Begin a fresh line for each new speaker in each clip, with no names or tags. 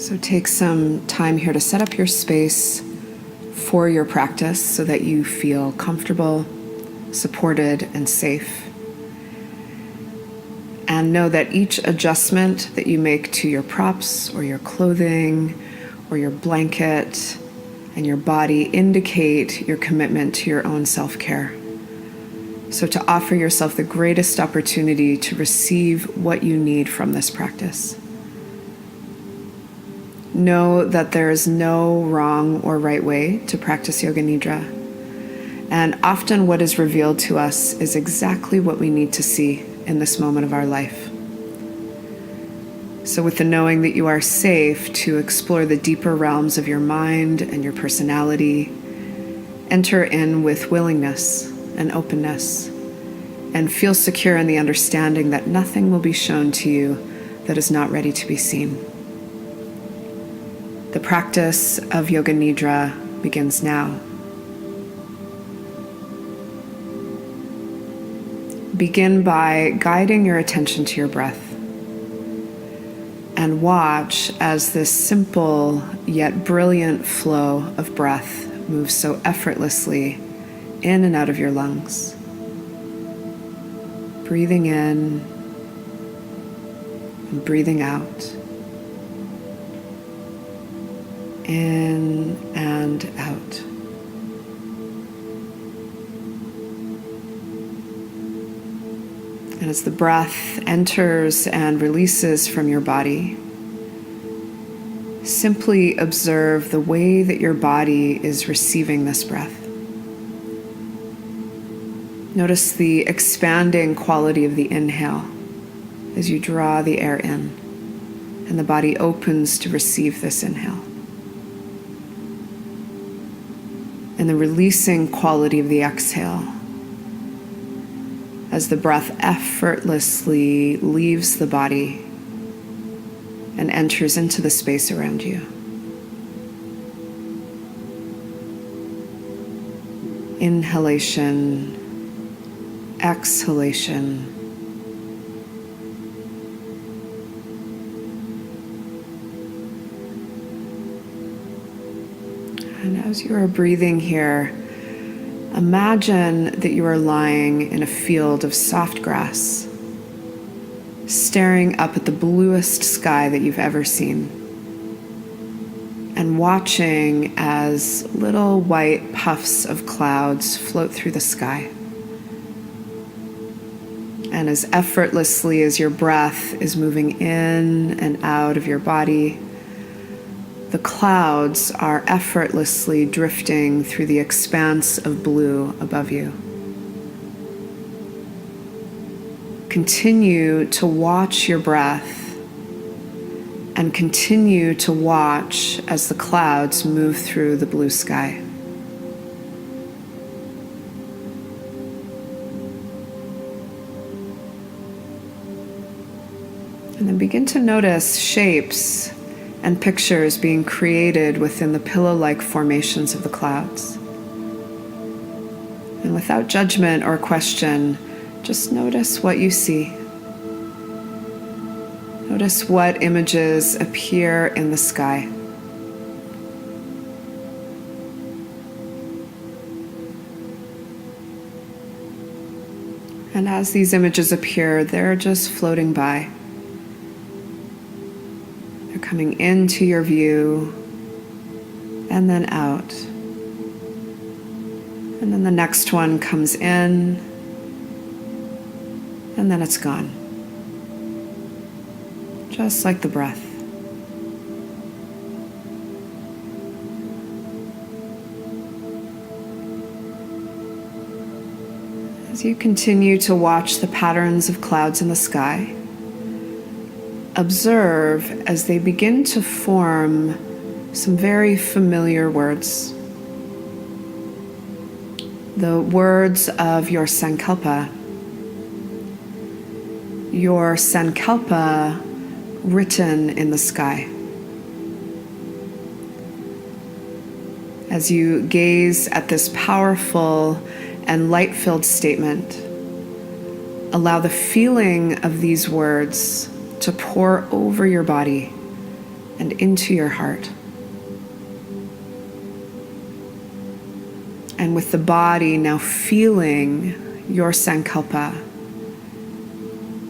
So take some time here to set up your space for your practice so that you feel comfortable, supported, and safe. And know that each adjustment that you make to your props or your clothing or your blanket and your body indicate your commitment to your own self-care. So to offer yourself the greatest opportunity to receive what you need from this practice. Know that there is no wrong or right way to practice Yoga Nidra. And often what is revealed to us is exactly what we need to see in this moment of our life. So with the knowing that you are safe to explore the deeper realms of your mind and your personality, enter in with willingness and openness, and feel secure in the understanding that nothing will be shown to you that is not ready to be seen. The practice of Yoga Nidra begins now. Begin by guiding your attention to your breath and watch as this simple yet brilliant flow of breath moves so effortlessly in and out of your lungs. Breathing in and breathing out. In and out. And as the breath enters and releases from your body, simply observe the way that your body is receiving this breath. Notice the expanding quality of the inhale as you draw the air in, and the body opens to receive this inhale. And the releasing quality of the exhale as the breath effortlessly leaves the body and enters into the space around you. Inhalation, exhalation. And as you are breathing here, imagine that you are lying in a field of soft grass, staring up at the bluest sky that you've ever seen, and watching as little white puffs of clouds float through the sky. And as effortlessly as your breath is moving in and out of your body, the clouds are effortlessly drifting through the expanse of blue above you. Continue to watch your breath and continue to watch as the clouds move through the blue sky. And then begin to notice shapes and pictures being created within the pillow-like formations of the clouds. And without judgment or question, just notice what you see. Notice what images appear in the sky. And as these images appear, they're just floating by. Coming into your view and then out. And then the next one comes in and then it's gone. Just like the breath. As you continue to watch the patterns of clouds in the sky, observe as they begin to form some very familiar words. The words of your sankalpa written in the sky. As you gaze at this powerful and light-filled statement, allow the feeling of these words to pour over your body and into your heart. And with the body now feeling your sankalpa,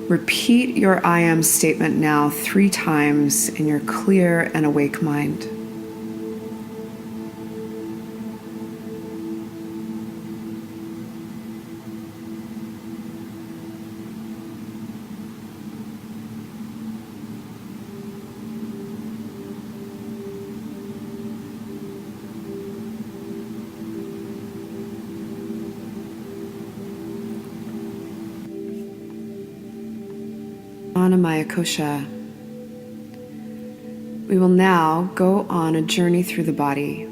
repeat your I am statement now 3 times in your clear and awake mind. Anamaya Kosha. We will now go on a journey through the body,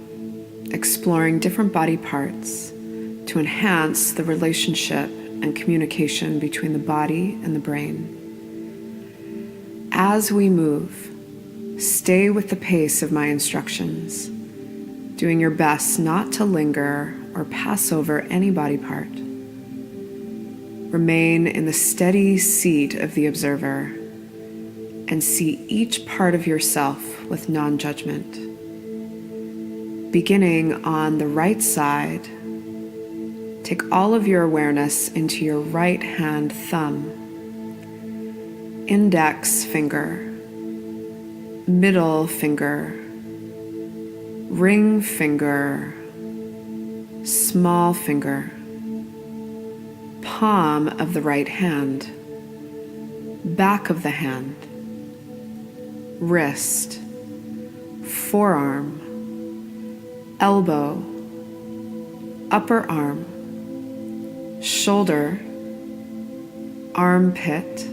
exploring different body parts to enhance the relationship and communication between the body and the brain. As we move, stay with the pace of my instructions, doing your best not to linger or pass over any body part. Remain in the steady seat of the observer and see each part of yourself with non-judgment. Beginning on the right side, take all of your awareness into your right hand thumb, index finger, middle finger, ring finger, small finger, palm of the right hand, back of the hand, wrist, forearm, elbow, upper arm, shoulder, armpit,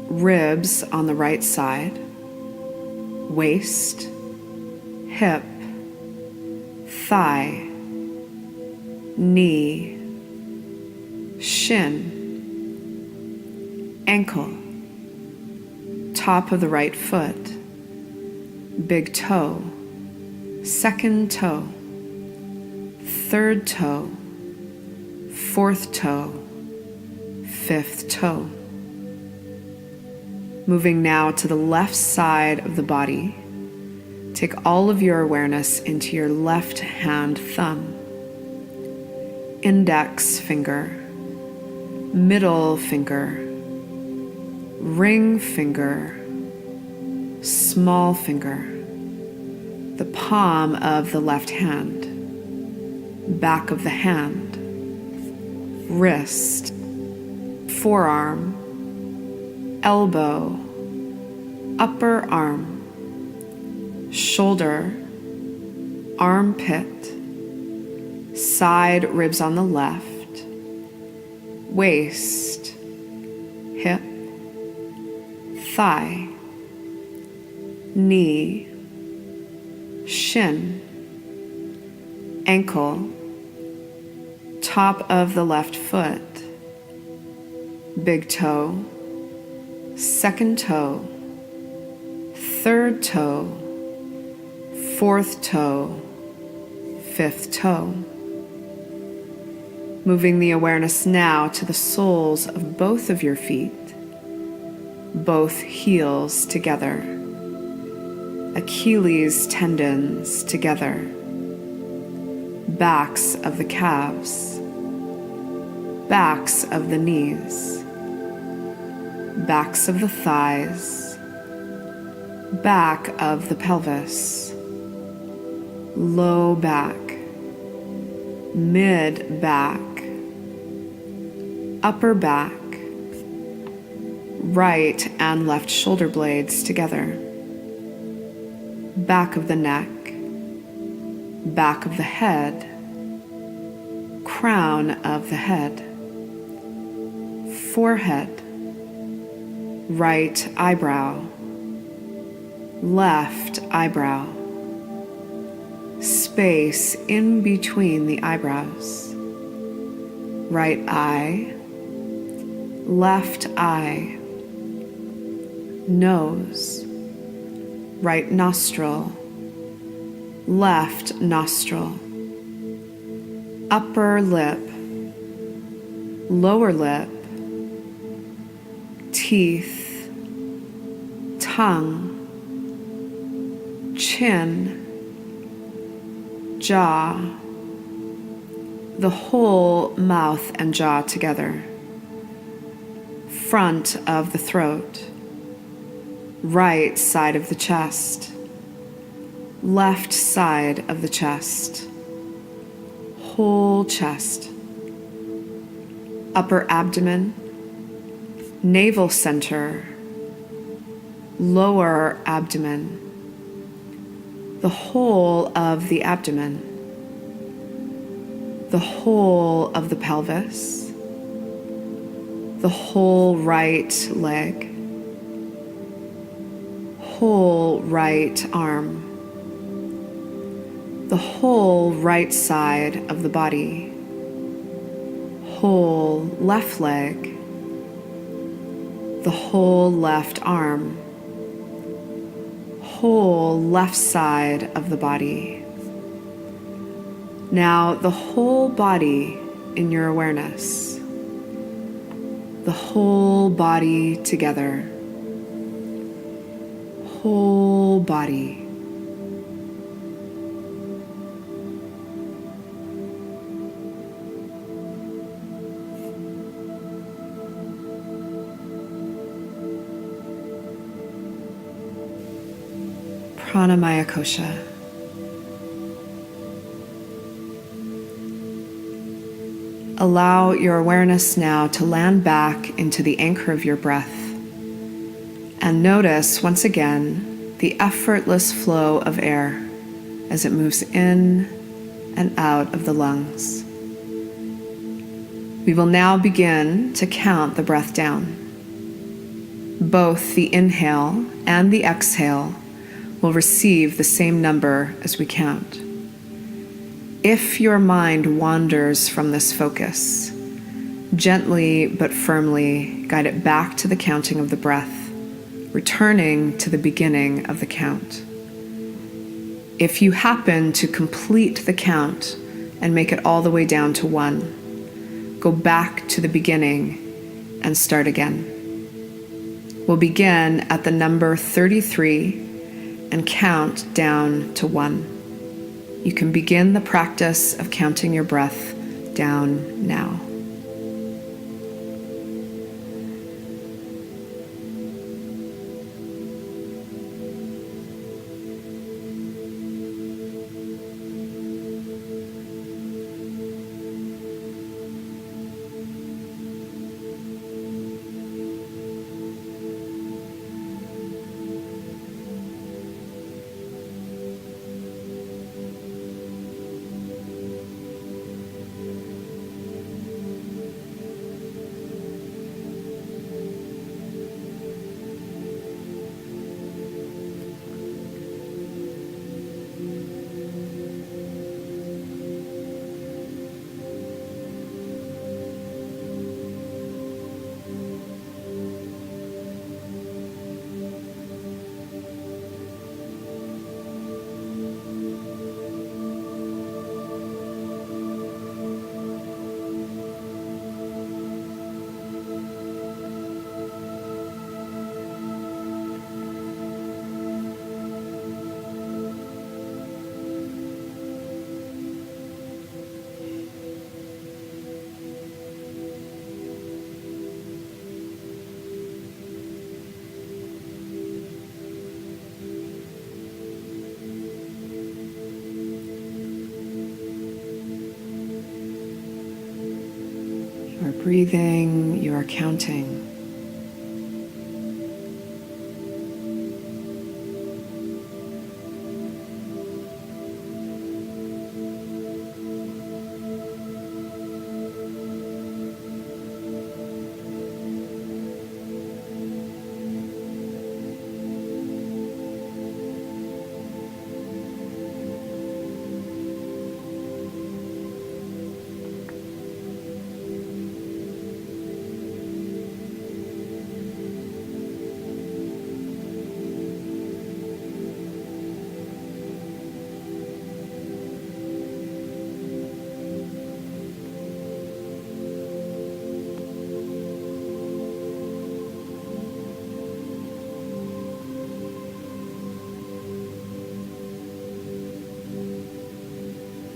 ribs on the right side, waist, hip, thigh, knee, shin, ankle, top of the right foot, big toe, second toe, third toe, fourth toe, fifth toe. Moving now to the left side of the body, take all of your awareness into your left hand thumb, index finger, middle finger, ring finger, small finger, the palm of the left hand, back of the hand, wrist, forearm, elbow, upper arm, shoulder, armpit, side ribs on the left, waist, hip, thigh, knee, shin, ankle, top of the left foot, big toe, second toe, third toe, fourth toe, fifth toe. Moving the awareness now to the soles of both of your feet, both heels together, Achilles tendons together, backs of the calves, backs of the knees, backs of the thighs, back of the pelvis, low back, mid back, upper back, right and left shoulder blades together, back of the neck, back of the head, crown of the head, forehead, right eyebrow, left eyebrow, space in between the eyebrows, right eye, left eye, nose, right nostril, left nostril, upper lip, lower lip, teeth, tongue, chin, jaw, the whole mouth and jaw together, front of the throat, right side of the chest, left side of the chest, whole chest, upper abdomen, navel center, lower abdomen, the whole of the abdomen, the whole of the pelvis, the whole right leg, whole right arm, the whole right side of the body, whole left leg, the whole left arm, whole left side of the body. Now the whole body in your awareness, the whole body together, whole body. Pranamaya Kosha. Allow your awareness now to land back into the anchor of your breath and notice once again the effortless flow of air as it moves in and out of the lungs. We will now begin to count the breath down. Both the inhale and the exhale will receive the same number as we count. If your mind wanders from this focus, gently but firmly guide it back to the counting of the breath, returning to the beginning of the count. If you happen to complete the count and make it all the way down to 1, go back to the beginning and start again. We'll begin at the number 33 and count down to 1. You can begin the practice of counting your breath down now. You are breathing, you are counting.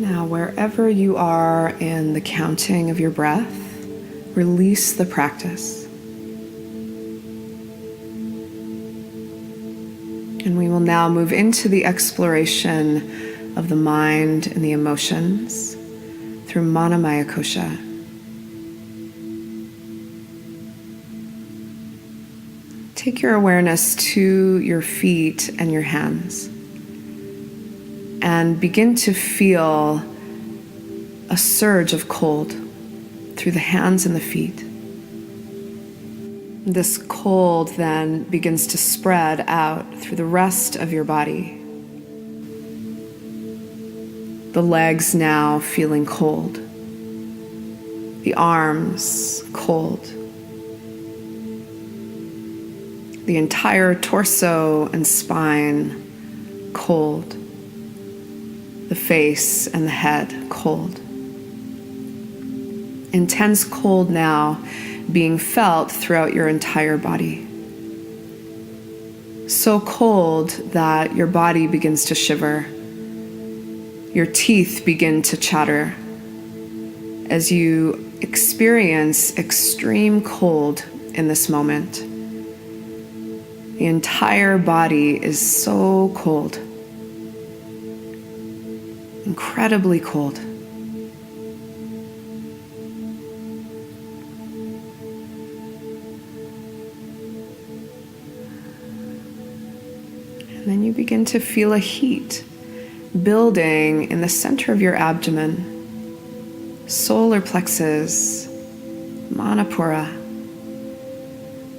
Now, wherever you are in the counting of your breath, release the practice. And we will now move into the exploration of the mind and the emotions through Manamaya Kosha. Take your awareness to your feet and your hands and begin to feel a surge of cold through the hands and the feet. This cold then begins to spread out through the rest of your body. The legs now feeling cold. The arms cold. The entire torso and spine cold. The face and the head cold. Intense cold now being felt throughout your entire body. So cold that your body begins to shiver. Your teeth begin to chatter as you experience extreme cold in this moment. The entire body is so cold, incredibly cold. And then you begin to feel a heat building in the center of your abdomen, solar plexus, Manipura,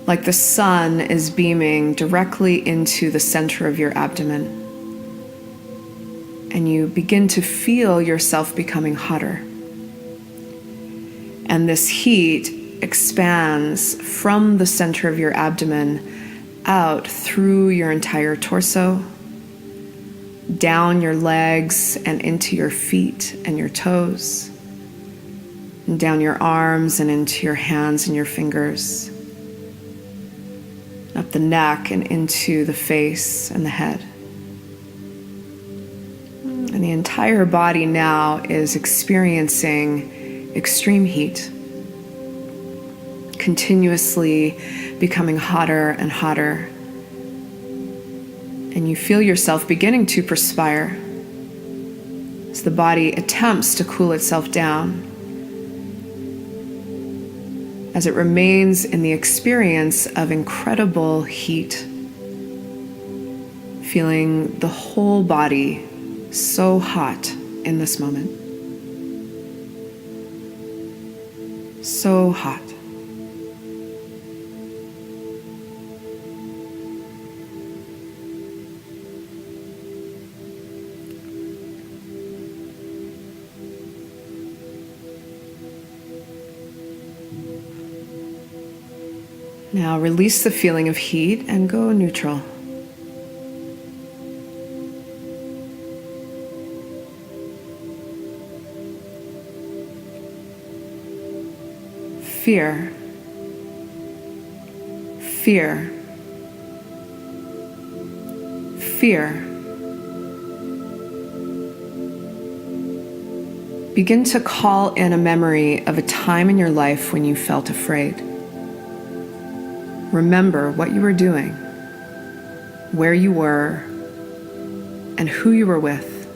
like the sun is beaming directly into the center of your abdomen. And you begin to feel yourself becoming hotter. And this heat expands from the center of your abdomen out through your entire torso, down your legs and into your feet and your toes, and down your arms and into your hands and your fingers, up the neck and into the face and the head. And the entire body now is experiencing extreme heat, continuously becoming hotter and hotter. And you feel yourself beginning to perspire as the body attempts to cool itself down, as it remains in the experience of incredible heat, feeling the whole body so hot in this moment. So hot. Now release the feeling of heat and go neutral. Fear, fear, fear. Begin to call in a memory of a time in your life when you felt afraid. Remember what you were doing, where you were, and who you were with.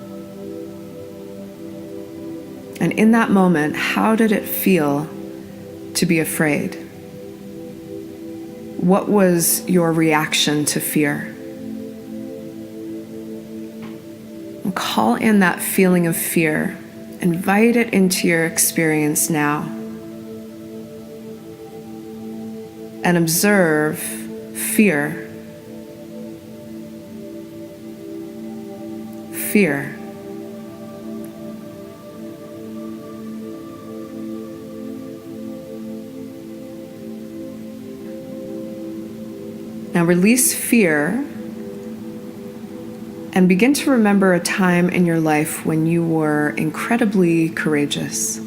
And in that moment, how did it feel to be afraid? What was your reaction to fear? And call in that feeling of fear. Invite it into your experience now. And observe fear. Fear. Now release fear and begin to remember a time in your life when you were incredibly courageous.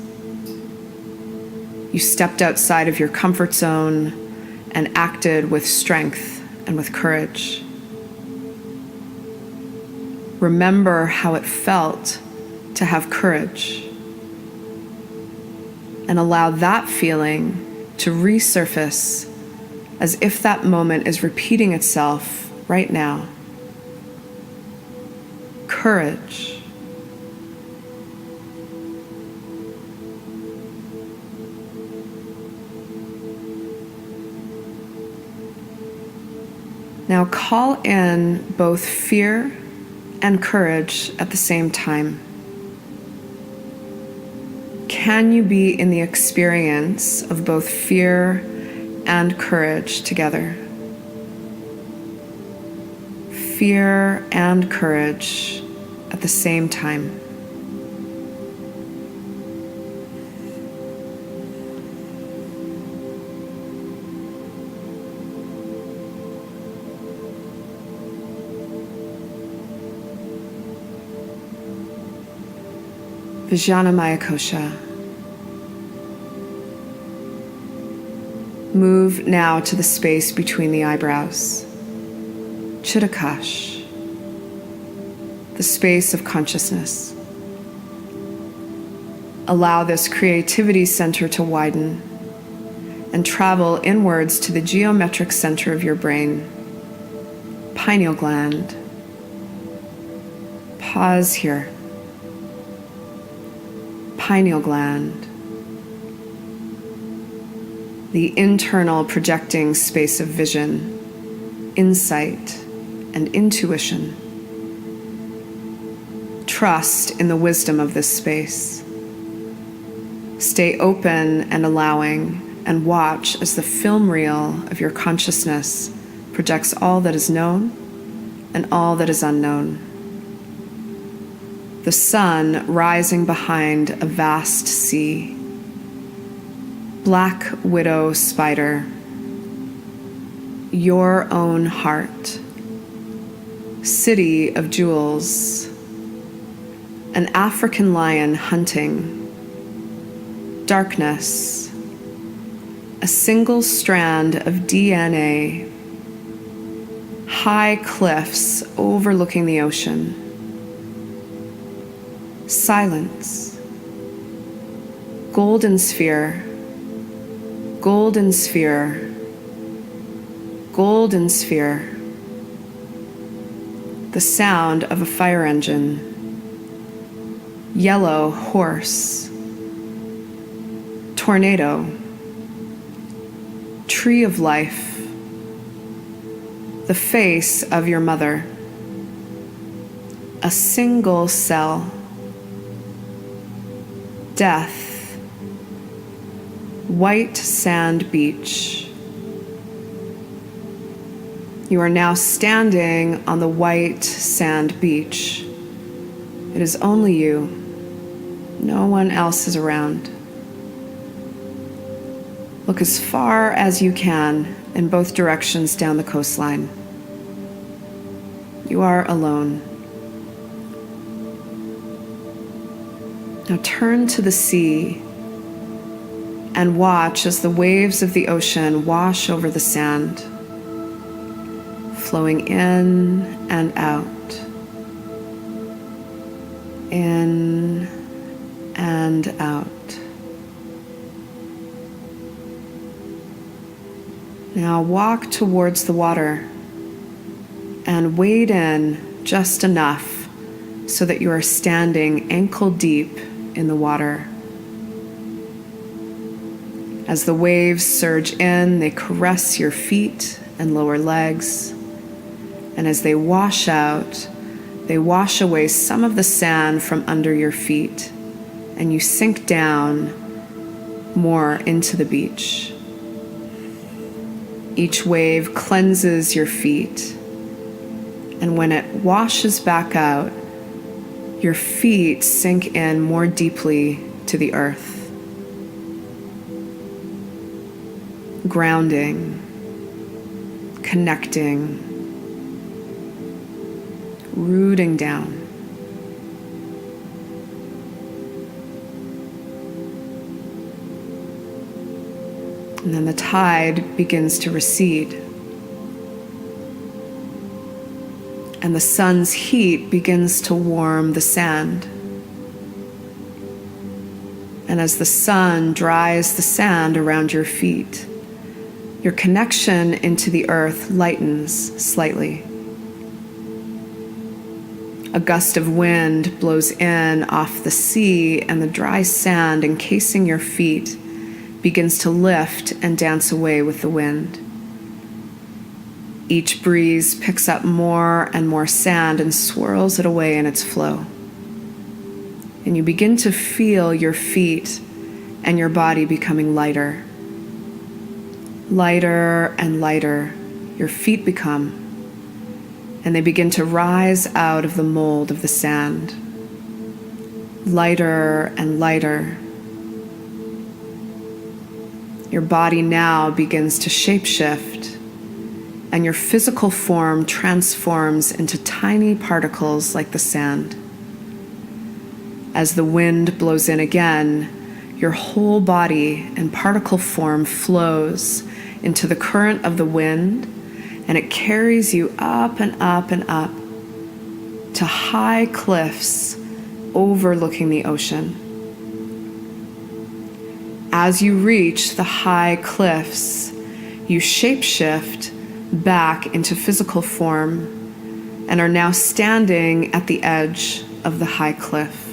You stepped outside of your comfort zone and acted with strength and with courage. Remember how it felt to have courage. And allow that feeling to resurface as if that moment is repeating itself right now. Courage. Now call in both fear and courage at the same time. Can you be in the experience of both fear and courage together? Fear and courage at the same time. Vijnanamaya Kosha. Move now to the space between the eyebrows. Chittakash, the space of consciousness. Allow this creativity center to widen and travel inwards to the geometric center of your brain, pineal gland. Pause here. Pineal gland, the internal projecting space of vision, insight, and intuition. Trust in the wisdom of this space. Stay open and allowing, and watch as the film reel of your consciousness projects all that is known and all that is unknown. The sun rising behind a vast sea. Black widow spider. Your own heart. City of jewels. An African lion hunting. Darkness. A single strand of DNA. High cliffs overlooking the ocean. Silence. Golden sphere. Golden sphere. Golden sphere. The sound of a fire engine. Yellow horse. Tornado. Tree of life. The face of your mother. A single cell. Death. White sand beach. You are now standing on the white sand beach. It is only you. No one else is around. Look as far as you can in both directions down the coastline. You are alone. Now turn to the sea and watch as the waves of the ocean wash over the sand, flowing in and out, in and out. Now walk towards the water and wade in just enough so that you are standing ankle deep in the water. As the waves surge in, they caress your feet and lower legs. And as they wash out, they wash away some of the sand from under your feet, and you sink down more into the beach. Each wave cleanses your feet, and when it washes back out, your feet sink in more deeply to the earth, grounding, connecting, rooting down. And then the tide begins to recede. And the sun's heat begins to warm the sand. And as the sun dries the sand around your feet, your connection into the earth lightens slightly. A gust of wind blows in off the sea, and the dry sand encasing your feet begins to lift and dance away with the wind. Each breeze picks up more and more sand and swirls it away in its flow. And you begin to feel your feet and your body becoming lighter. Lighter and lighter your feet become, and they begin to rise out of the mold of the sand. Lighter and lighter. Your body now begins to shapeshift, and your physical form transforms into tiny particles like the sand. As the wind blows in again, your whole body and particle form flows into the current of the wind, and it carries you up and up and up to high cliffs overlooking the ocean. As you reach the high cliffs, you shapeshift back into physical form and are now standing at the edge of the high cliff.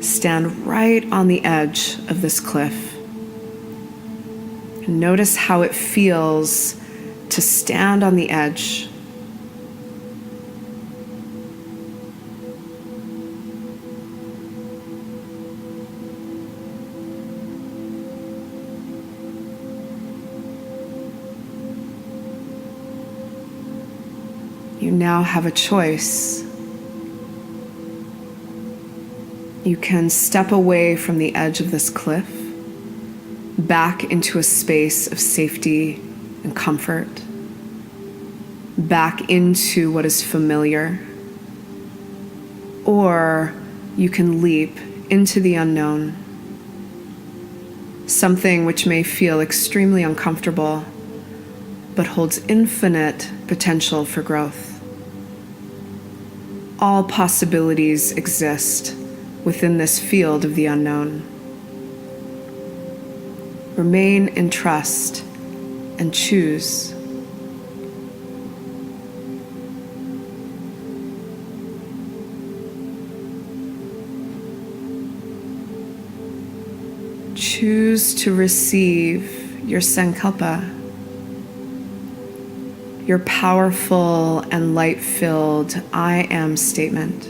Stand right on the edge of this cliff. And notice how it feels to stand on the edge. You now have a choice. You can step away from the edge of this cliff, back into a space of safety and comfort, back into what is familiar, or you can leap into the unknown, something which may feel extremely uncomfortable, but holds infinite potential for growth. All possibilities exist within this field of the unknown. Remain in trust and choose. Choose to receive your sankalpa, your powerful and light-filled I am statement,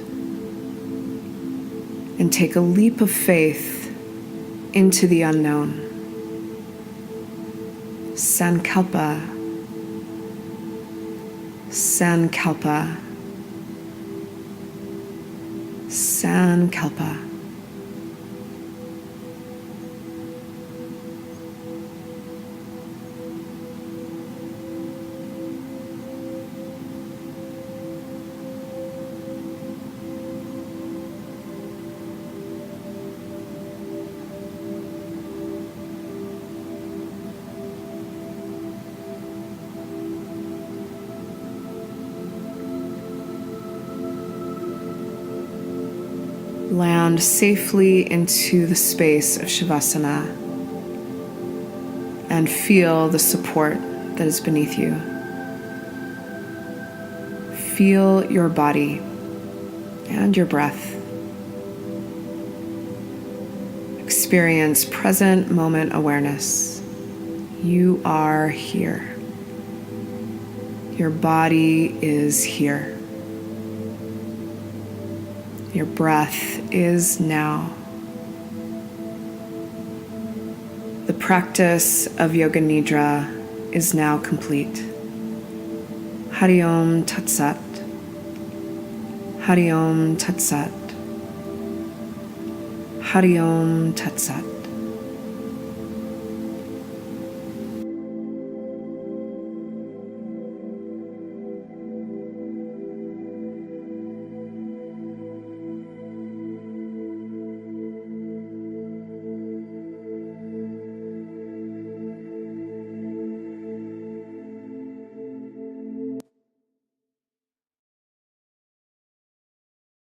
and take a leap of faith into the unknown. Sankalpa, Sankalpa, Sankalpa. Land safely into the space of Shavasana and feel the support that is beneath you. Feel your body and your breath. Experience present moment awareness. You are here. Your body is here. Your breath is now. The practice of Yoga Nidra is now complete. Hari Om Tat Sat. Hari Om Tat Sat. Hari Om Tat Sat.